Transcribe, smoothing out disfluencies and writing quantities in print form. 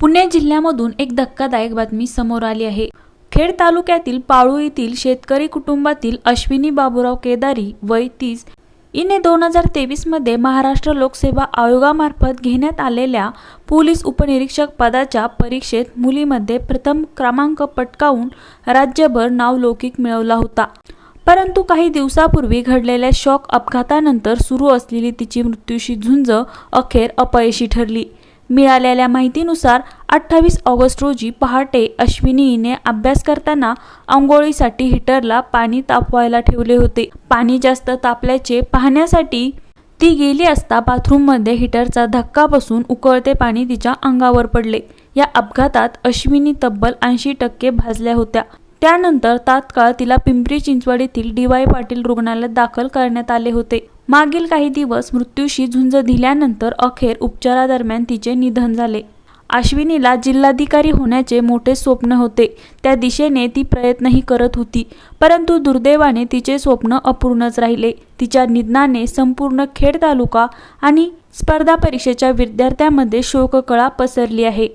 पुणे जिल्ह्यामधून एक धक्कादायक बातमी समोर आली आहे। खेड तालुक्यातील पाळू येथील शेतकरी कुटुंबातील अश्विनी बाबूराव केदारी वय 30 हिने 2023 मध्ये महाराष्ट्र लोकसेवा आयोगामार्फत घेण्यात आलेल्या पोलीस उपनिरीक्षक पदाच्या परीक्षेत मुलीमध्ये प्रथम क्रमांक पटकावून राज्यभर नावलौकिक मिळवला होता। परंतु काही दिवसापूर्वी घडलेल्या शॉक अपघातानंतर सुरू असलेली तिची मृत्यूशी झुंज अखेर अपयशी ठरली। मिळालेल्या माहितीनुसार 28 ऑगस्ट रोजी पहाटे अश्विनी हिने अभ्यास करताना अंघोळीसाठी हीटरला पाणी तापवायला ठेवले होते। पाणी जास्त तापल्याचे पाहण्यासाठी ती गेली असता बाथरूममध्ये हीटरचा धक्का बसून उकळते पाणी तिच्या अंगावर पडले। या अपघातात अश्विनी तब्बल 80% भाजल्या होत्या। त्यानंतर तात्काळ तिला पिंपरी चिंचवड येथील डी.वाय. पाटील रुग्णालयात दाखल करण्यात आले होते। मागील काही दिवस मृत्यूशी झुंज दिल्यानंतर अखेर उपचारादरम्यान तिचे निधन झाले। अश्विनीला जिल्हाधिकारी होण्याचे मोठे स्वप्न होते। त्या दिशेने ती प्रयत्नही करत होती, परंतु दुर्दैवाने तिचे स्वप्न अपूर्णच राहिले। तिच्या निधनाने संपूर्ण खेड तालुका आणि स्पर्धा परीक्षेच्या विद्यार्थ्यांमध्ये शोककळा पसरली आहे।